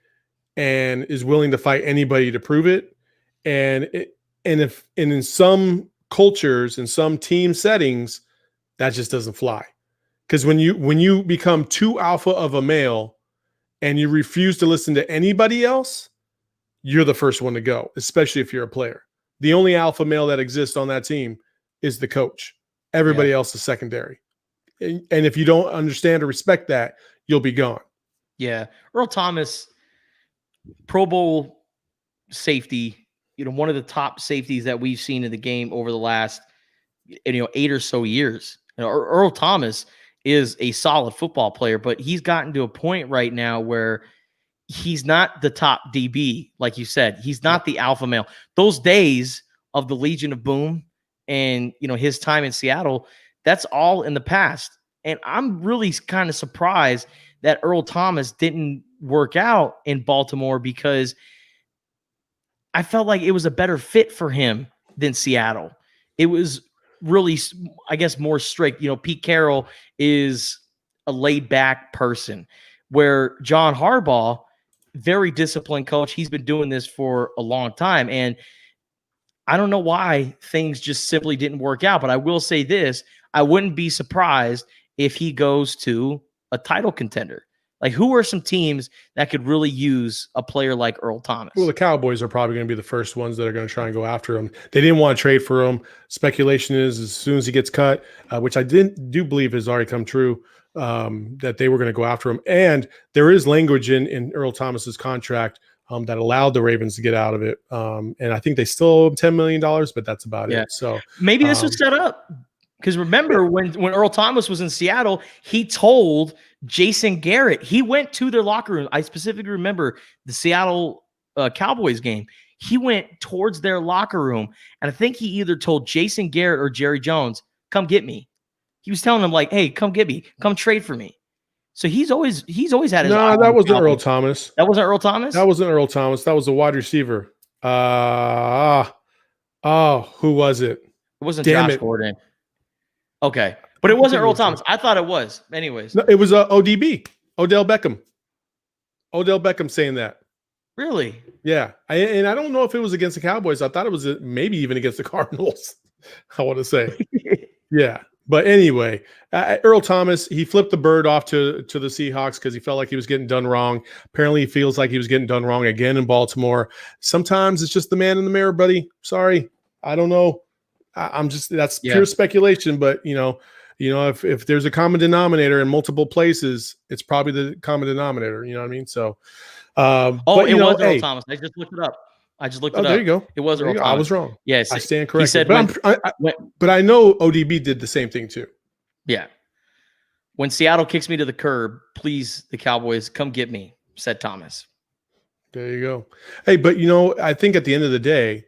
[SPEAKER 1] and is willing to fight anybody to prove it. And in some cultures, in some team settings, that just doesn't fly. Because when you become too alpha of a male and you refuse to listen to anybody else, you're the first one to go, especially if you're a player. The only alpha male that exists on that team is the coach. Everybody else is secondary. And if you don't understand or respect that, you'll be gone.
[SPEAKER 2] Yeah. Earl Thomas, Pro Bowl safety, one of the top safeties that we've seen in the game over the last, 8 or so years. Earl Thomas is a solid football player, but he's gotten to a point right now where he's not the top DB, like you said. He's not the alpha male. Those days of the Legion of Boom and, his time in Seattle, that's all in the past. And I'm really kind of surprised that Earl Thomas didn't work out in Baltimore, because I felt like it was a better fit for him than Seattle. It was really, I guess, more strict. Pete Carroll is a laid back person, where John Harbaugh, very disciplined coach. He's been doing this for a long time. And I don't know why things just simply didn't work out. But I will say this, I wouldn't be surprised if he goes to a title contender. Like, who are some teams that could really use a player like Earl Thomas?
[SPEAKER 1] Well, the Cowboys are probably going to be the first ones that are going to try and go after him. They didn't want to trade for him. Speculation is as soon as he gets cut, which I do believe has already come true, that they were going to go after him. And there is language in Earl Thomas's contract that allowed the Ravens to get out of it. And I think they still owe him $10 million, but that's about it. So
[SPEAKER 2] maybe this was set up. Because remember, when Earl Thomas was in Seattle, he told Jason Garrett, he went to their locker room. I specifically remember the Seattle Cowboys game. He went towards their locker room, and I think he either told Jason Garrett or Jerry Jones, come get me. He was telling them, like, hey, come get me. Come trade for me. So he's always had his eye on
[SPEAKER 1] that wasn't
[SPEAKER 2] Cowboys.
[SPEAKER 1] Earl Thomas.
[SPEAKER 2] That wasn't Earl Thomas?
[SPEAKER 1] That wasn't Earl Thomas. That was a wide receiver. Who was it?
[SPEAKER 2] It wasn't
[SPEAKER 1] Damn
[SPEAKER 2] Josh
[SPEAKER 1] it.
[SPEAKER 2] Gordon. Okay. But it wasn't Earl Thomas. I thought it was. Anyways.
[SPEAKER 1] No, it was ODB, Odell Beckham. Odell Beckham saying that.
[SPEAKER 2] Really?
[SPEAKER 1] Yeah. And I don't know if it was against the Cowboys. I thought it was maybe even against the Cardinals, I want to say. Yeah. But anyway, Earl Thomas, he flipped the bird off to the Seahawks because he felt like he was getting done wrong. Apparently, he feels like he was getting done wrong again in Baltimore. Sometimes it's just the man in the mirror, buddy. Sorry. I don't know. That's pure speculation, but if there's a common denominator in multiple places, it's probably the common denominator. You know what I mean? So,
[SPEAKER 2] it was Earl Thomas. I just looked it up. I just looked
[SPEAKER 1] Oh,
[SPEAKER 2] it up.
[SPEAKER 1] there you go.
[SPEAKER 2] It was
[SPEAKER 1] There
[SPEAKER 2] Earl
[SPEAKER 1] you go.
[SPEAKER 2] Thomas.
[SPEAKER 1] I was wrong.
[SPEAKER 2] Yes,
[SPEAKER 1] I stand
[SPEAKER 2] He
[SPEAKER 1] corrected.
[SPEAKER 2] said
[SPEAKER 1] But I know ODB did the same thing too.
[SPEAKER 2] yeah. When Seattle kicks me to the curb, please, the Cowboys, come get me, said Thomas.
[SPEAKER 1] There you go. Hey, but I think at the end of the day,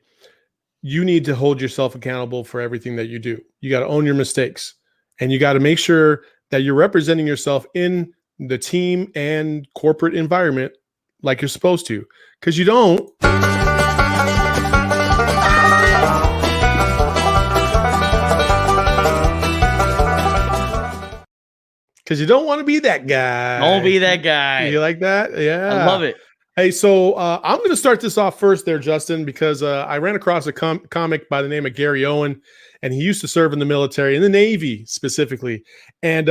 [SPEAKER 1] you need to hold yourself accountable for everything that you do. You got to own your mistakes, and you got to make sure that you're representing yourself in the team and corporate environment like you're supposed to. Because you don't. Because you don't want to be that guy.
[SPEAKER 2] Don't be that guy.
[SPEAKER 1] You like that? Yeah.
[SPEAKER 2] I love it.
[SPEAKER 1] Hey, so I'm going to start this off first there, Justin, because I ran across a comic by the name of Gary Owen, and he used to serve in the military, in the Navy specifically. And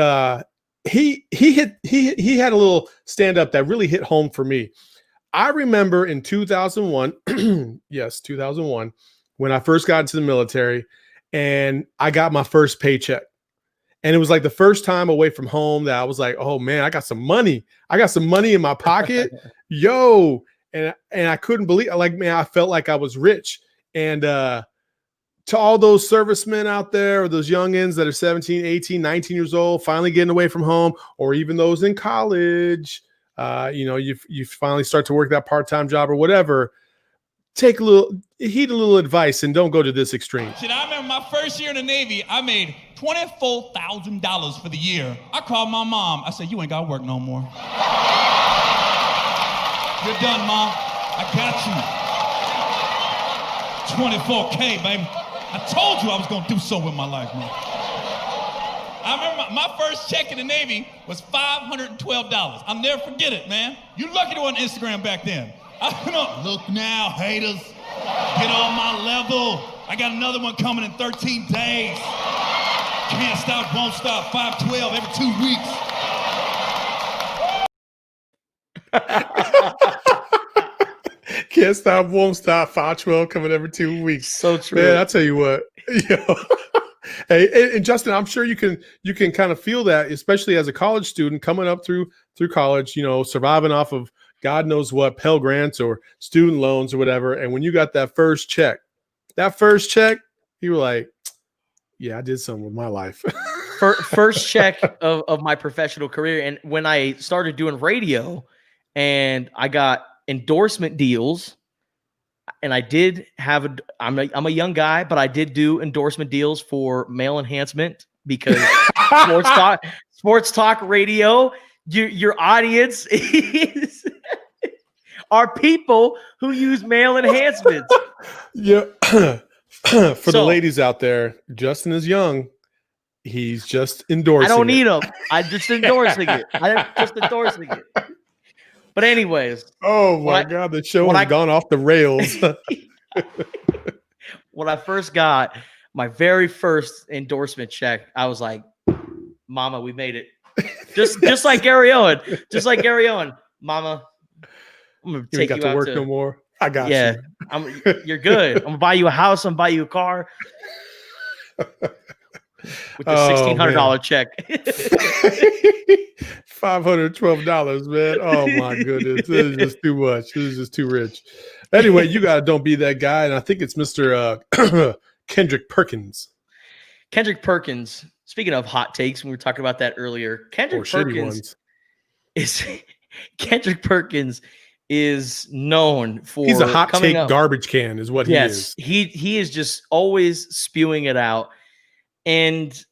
[SPEAKER 1] he had a little stand-up that really hit home for me. I remember in 2001, yes, 2001, when I first got into the military, and I got my first paycheck. And it was like the first time away from home that I was like, oh man, I got some money. I got some money in my pocket. Yo. And I couldn't believe it. Like, man, I felt like I was rich. And to all those servicemen out there, or those youngins that are 17, 18, 19 years old, finally getting away from home, or even those in college, you finally start to work that part-time job or whatever. Heed a little advice and don't go to this extreme.
[SPEAKER 6] Shit, I remember my first year in the Navy, I made $24,000 for the year. I called my mom. I said, you ain't got to work no more. You're done, Mom. I got you. 24K, baby. I told you I was going to do so with my life, man. I remember my first check in the Navy was $512. I'll never forget it, man. You lucky to on Instagram back then. Look now, haters. Get on my level. I got another one coming in 13 days. Can't stop, won't stop. 512 every 2 weeks.
[SPEAKER 1] Can't stop, won't stop. 512 coming every 2 weeks.
[SPEAKER 2] So true.
[SPEAKER 1] Man, I'll tell you what. Hey, and Justin, I'm sure you can kind of feel that, especially as a college student coming up through college, surviving off of God knows what, Pell Grants or student loans or whatever. And when you got that first check, you were like, yeah, I did something with my life.
[SPEAKER 2] First check of my professional career. And when I started doing radio and I got endorsement deals, and I did have I'm a young guy, but I did do endorsement deals for male enhancement because sports talk radio, your audience are people who use male enhancements.
[SPEAKER 1] Yeah. For the ladies out there, Justin is young. He's just endorsing.
[SPEAKER 2] I don't need them. I'm just endorsing it. But anyways.
[SPEAKER 1] Oh my God, the show has gone off the rails.
[SPEAKER 2] When I first got my very first endorsement check, I was like, Mama, we made it. Just like Gary Owen. Just like Gary Owen. Mama, I'm gonna take you out to
[SPEAKER 1] work no more. I got you.
[SPEAKER 2] You're good. I'm gonna buy you a house. I'm gonna buy you a car. With the $1,600 check.
[SPEAKER 1] $512, man. Oh my goodness. This is just too much. This is just too rich. Anyway, you gotta don't be that guy. And I think it's Mr. Kendrick Perkins.
[SPEAKER 2] Kendrick Perkins. Speaking of hot takes, we were talking about that earlier. Kendrick Perkins is known for
[SPEAKER 1] he's a hot take garbage can, is what he is.
[SPEAKER 2] He is just always spewing it out. And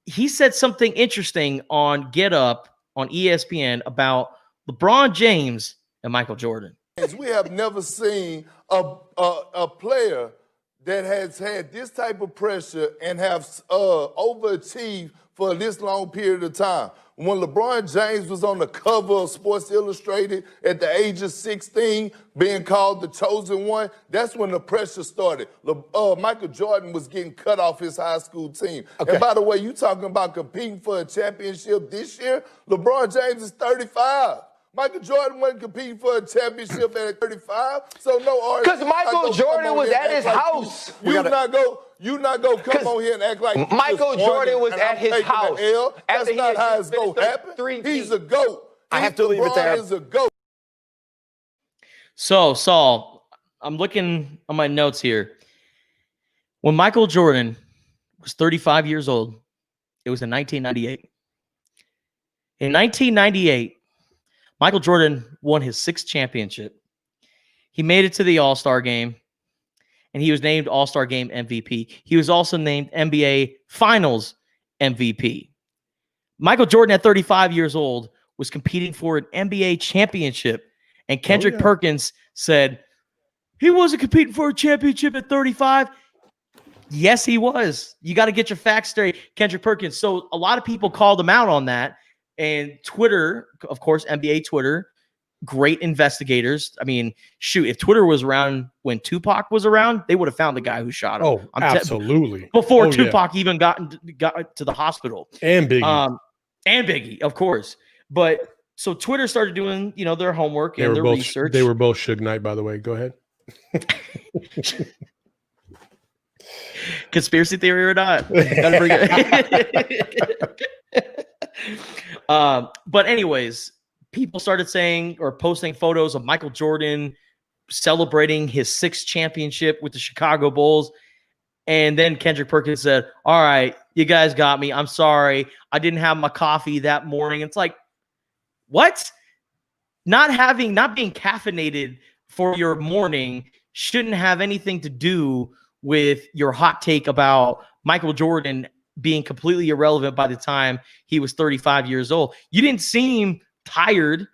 [SPEAKER 2] he said something interesting on Get Up on ESPN about LeBron James and Michael Jordan.
[SPEAKER 7] We have never seen a player that has had this type of pressure and have overachieved for this long period of time. When LeBron James was on the cover of Sports Illustrated at the age of 16, being called the chosen one, that's when the pressure started. Michael Jordan was getting cut off his high school team. Okay. And by the way, you talking about competing for a championship this year? LeBron James is 35. Michael Jordan wasn't competing for a championship at 35, so no argument.
[SPEAKER 8] Because Michael Jordan was at his house.
[SPEAKER 7] You not go come on here and act like
[SPEAKER 8] Michael Jordan was at his house.
[SPEAKER 7] That's not how it's going to happen. He's a GOAT.
[SPEAKER 8] I have to leave it there.
[SPEAKER 7] Is a GOAT.
[SPEAKER 2] So, Saul, I'm looking on my notes here. When Michael Jordan was 35 years old, it was in 1998. In 1998, Michael Jordan won his 6th championship. He made it to the All-Star game, and he was named All-Star Game MVP. He was also named NBA Finals MVP. Michael Jordan, at 35 years old, was competing for an NBA championship, and Kendrick Perkins said, he wasn't competing for a championship at 35. Yes, he was. You got to get your facts straight, Kendrick Perkins. So a lot of people called him out on that. And Twitter, of course, NBA Twitter, great investigators. I mean, shoot, if Twitter was around when Tupac was around, they would have found the guy who shot him.
[SPEAKER 1] Oh, absolutely.
[SPEAKER 2] Before Tupac even got to the hospital.
[SPEAKER 1] And Biggie.
[SPEAKER 2] And Biggie, of course. But so Twitter started doing, their homework and their research.
[SPEAKER 1] They were both Suge Knight, by the way. Go ahead.
[SPEAKER 2] Conspiracy theory or not? But anyways, people started saying or posting photos of Michael Jordan celebrating his 6th championship with the Chicago Bulls. And then Kendrick Perkins said, all right, you guys got me. I'm sorry. I didn't have my coffee that morning. It's like, what? Not being caffeinated for your morning shouldn't have anything to do with your hot take about Michael Jordan being completely irrelevant by the time he was 35 years old. You didn't seem tired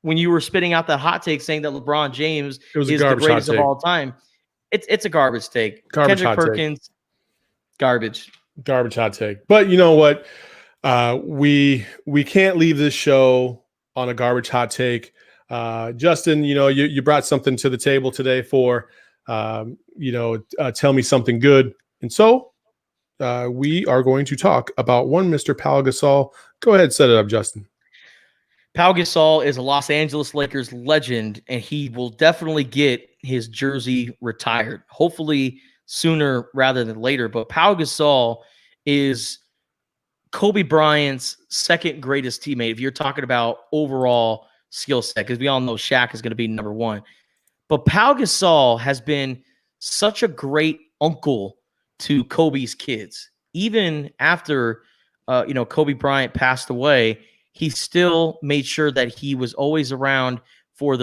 [SPEAKER 2] when you were spitting out that hot take saying that LeBron James is the greatest of all time. It's a garbage take. Kendrick Perkins, garbage
[SPEAKER 1] hot take. But you know what? We can't leave this show on a garbage hot take. Justin, you brought something to the table today for tell me something good. And so we are going to talk about one Mr. Pau Gasol. Go ahead, set it up, Justin.
[SPEAKER 2] Pau Gasol is a Los Angeles Lakers legend, and he will definitely get his jersey retired, hopefully sooner rather than later. But Pau Gasol is Kobe Bryant's 2nd greatest teammate, if you're talking about overall skill set, because we all know Shaq is going to be number 1. But Pau Gasol has been such a great uncle to Kobe's kids. Even after, Kobe Bryant passed away, he still made sure that he was always around for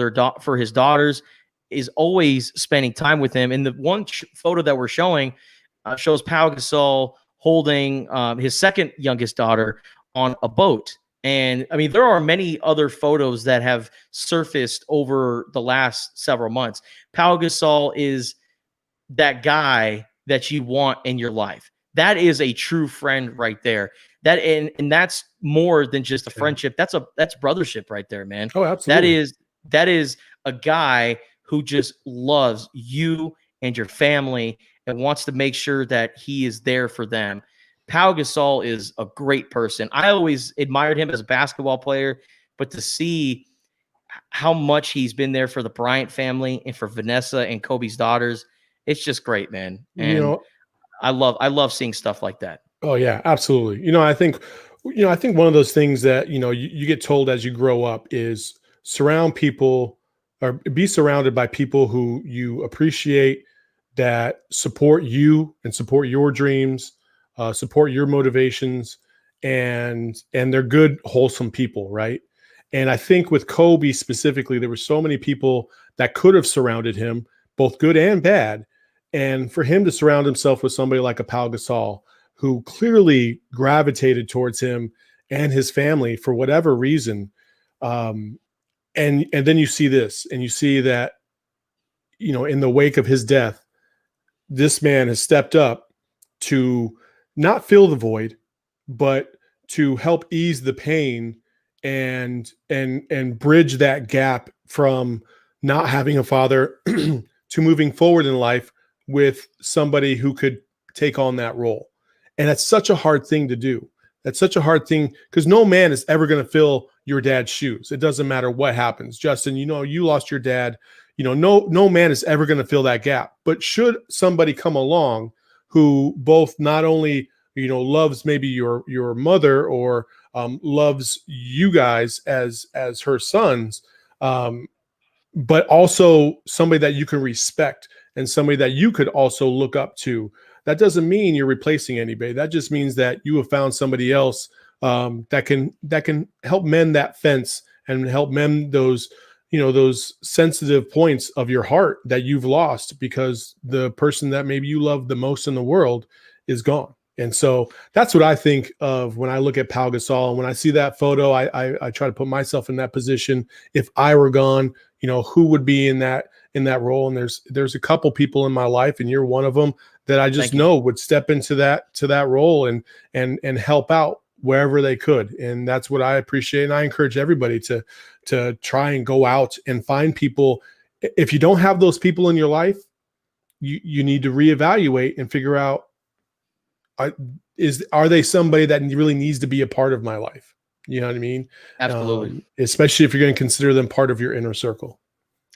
[SPEAKER 2] his daughters, is always spending time with him. And the one photo that we're showing shows Pau Gasol holding his 2nd youngest daughter on a boat. And I mean, there are many other photos that have surfaced over the last several months. Pau Gasol is that guy that you want in your life. That is a true friend right there. And that's more than just a friendship. That's brothership right there, man.
[SPEAKER 1] Oh, absolutely.
[SPEAKER 2] That is a guy who just loves you and your family and wants to make sure that he is there for them. Pau Gasol is a great person. I always admired him as a basketball player, but to see how much he's been there for the Bryant family and for Vanessa and Kobe's daughters, it's just great, man. And I love seeing stuff like that.
[SPEAKER 1] Oh yeah, absolutely. I think one of those things that, you get told as you grow up is surround people or be surrounded by people who you appreciate, that support you and support your dreams, support your motivations, and they're good, wholesome people, right? And I think with Kobe specifically, there were so many people that could have surrounded him, both good and bad. And for him to surround himself with somebody like a Pau Gasol, who clearly gravitated towards him and his family for whatever reason, and then you see this, and you see that, in the wake of his death, this man has stepped up to not fill the void, but to help ease the pain and bridge that gap from not having a father to moving forward in life with somebody who could take on that role. And that's such a hard thing to do. That's such a hard thing because no man is ever going to fill your dad's shoes. It doesn't matter what happens. Justin, you lost your dad. No man is ever going to fill that gap. But should somebody come along who both not only, loves maybe your mother or loves you guys as her sons, but also somebody that you can respect and somebody that you could also look up to. That doesn't mean you're replacing anybody. That just means that you have found somebody else that can help mend that fence and help mend those, those sensitive points of your heart that you've lost because the person that maybe you love the most in the world is gone. And so that's what I think of when I look at Pau Gasol. And when I see that photo, I try to put myself in that position. If I were gone, who would be in that role? And there's a couple people in my life, and you're one of them, that I just know would step into that role and help out wherever they could. And that's what I appreciate. And I encourage everybody to try and go out and find people. If you don't have those people in your life, you need to reevaluate and figure out, are they somebody that really needs to be a part of my life? You know what I mean?
[SPEAKER 2] Absolutely.
[SPEAKER 1] Especially if you're going to consider them part of your inner circle.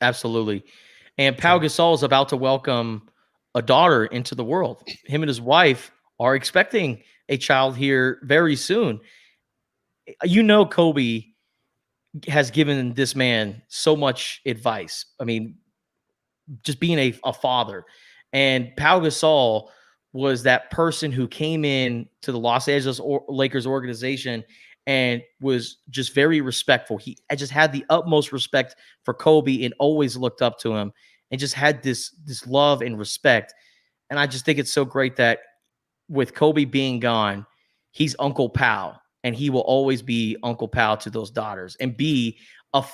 [SPEAKER 2] Absolutely. And Pau Gasol is about to welcome a daughter into the world. Him and his wife are expecting a child here very soon. Kobe has given this man so much advice. I mean, just being a father. And Pau Gasol was that person who came in to the Los Angeles Lakers organization and was just very respectful. I just had the utmost respect for Kobe and always looked up to him and just had this love and respect. And I just think it's so great that with Kobe being gone, he's Uncle Pau, and he will always be Uncle Pau to those daughters and be a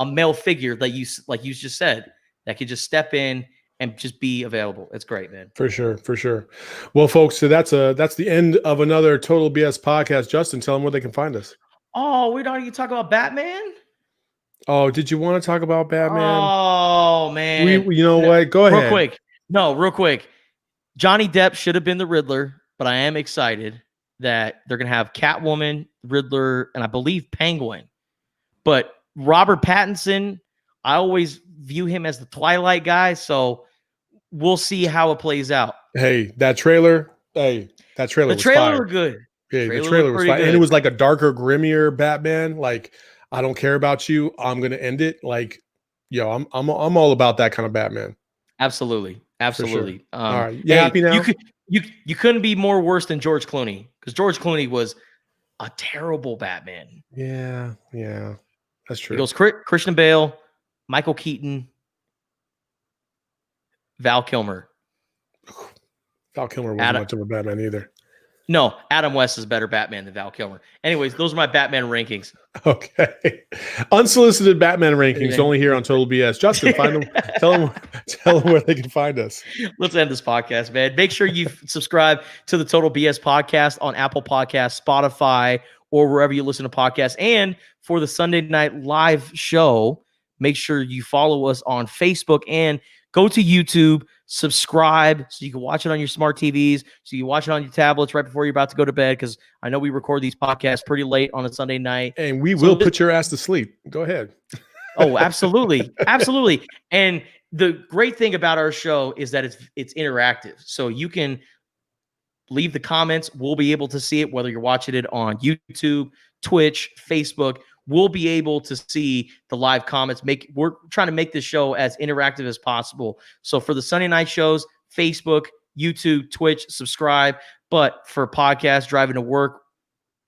[SPEAKER 2] male figure that like you just said, that could just step in and just be available. It's great, man.
[SPEAKER 1] For sure. Well, folks, so that's the end of another Total BS podcast. Justin, tell them where they can find us.
[SPEAKER 2] Oh, we're not even talking about Batman?
[SPEAKER 1] Oh, did you want to talk about Batman?
[SPEAKER 2] Oh, man.
[SPEAKER 1] What? Go ahead.
[SPEAKER 2] Real quick. Johnny Depp should have been the Riddler, but I am excited that they're going to have Catwoman, Riddler, and I believe Penguin. But Robert Pattinson, I always view him as the Twilight guy, so we'll see how it plays out.
[SPEAKER 1] Hey, that trailer was fire.
[SPEAKER 2] Good.
[SPEAKER 1] Yeah, the trailer was fire. And it was like a darker, grimmier Batman. Like, I don't care about you. I'm gonna end it. Like, I'm all about that kind of Batman.
[SPEAKER 2] Absolutely.
[SPEAKER 1] Sure. All right. You happy now?
[SPEAKER 2] You couldn't be more worse than George Clooney, because George Clooney was a terrible Batman.
[SPEAKER 1] Yeah. That's true.
[SPEAKER 2] It goes Christian Bale, Michael Keaton, Val Kilmer.
[SPEAKER 1] Val Kilmer wasn't much of a Batman either.
[SPEAKER 2] No, Adam West is better Batman than Val Kilmer. Anyways, those are my Batman rankings.
[SPEAKER 1] Okay. Unsolicited Batman rankings only here on Total BS. Justin, find them. Tell them where they can find us.
[SPEAKER 2] Let's end this podcast, man. Make sure you subscribe to the Total BS podcast on Apple Podcasts, Spotify, or wherever you listen to podcasts. And for the Sunday Night Live show, make sure you follow us on Facebook and go to YouTube, subscribe so you can watch it on your smart TVs, so you watch it on your tablets right before you're about to go to bed, because I know we record these podcasts pretty late on a Sunday night.
[SPEAKER 1] And we will put your ass to sleep. Go ahead.
[SPEAKER 2] Oh, absolutely. Absolutely. And the great thing about our show is that it's interactive. So you can leave the comments. We'll be able to see it, whether you're watching it on YouTube, Twitch, Facebook. We'll be able to see the live comments. We're trying to make this show as interactive as possible. So for the Sunday night shows, Facebook, YouTube, Twitch, subscribe. But for podcasts, driving to work,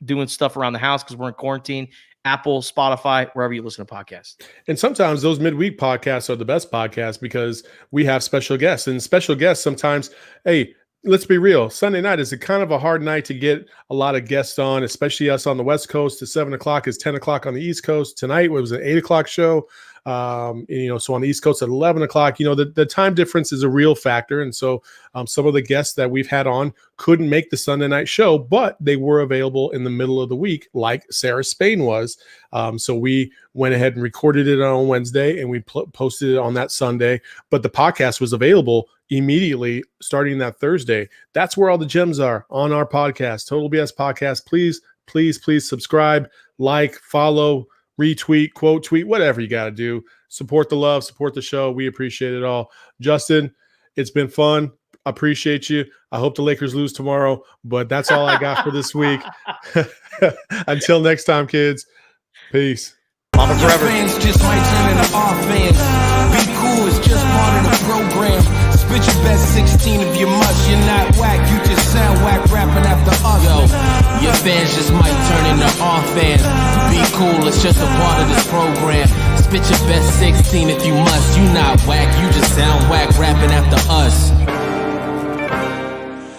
[SPEAKER 2] doing stuff around the house because we're in quarantine, Apple, Spotify, wherever you listen to podcasts.
[SPEAKER 1] And sometimes those midweek podcasts are the best podcasts because we have special guests. And special guests sometimes, hey, let's be real. Sunday night is a kind of a hard night to get a lot of guests on, especially us on the West Coast. At 7 o'clock is 10 o'clock on the East Coast. Tonight it was an 8 o'clock show. So on the East Coast at 11 o'clock, the time difference is a real factor. And so some of the guests that we've had on couldn't make the Sunday night show, but they were available in the middle of the week, like Sarah Spain was. So we went ahead and recorded it on Wednesday and we posted it on that Sunday, but the podcast was available immediately starting that Thursday. That's where all the gems are on our podcast, Total BS Podcast. Please subscribe, like, follow, retweet, quote tweet, whatever you got to do. Support the love, support the show. We appreciate it all. Justin, it's been fun. Appreciate you. I hope the Lakers lose tomorrow, but that's all I got for this week. Until next time, kids. Peace.
[SPEAKER 2] Mama
[SPEAKER 3] Your
[SPEAKER 2] forever.
[SPEAKER 3] fans just might turn into our fans. Be cool, it's just part of the program. Spit your best 16 if you must. You're not whack, you just sound whack rapping after us. Yo, your fans just might turn into our fans. Be cool, it's just a part of this program. Spit your best 16 if you must. You not whack, you just sound whack rapping after us.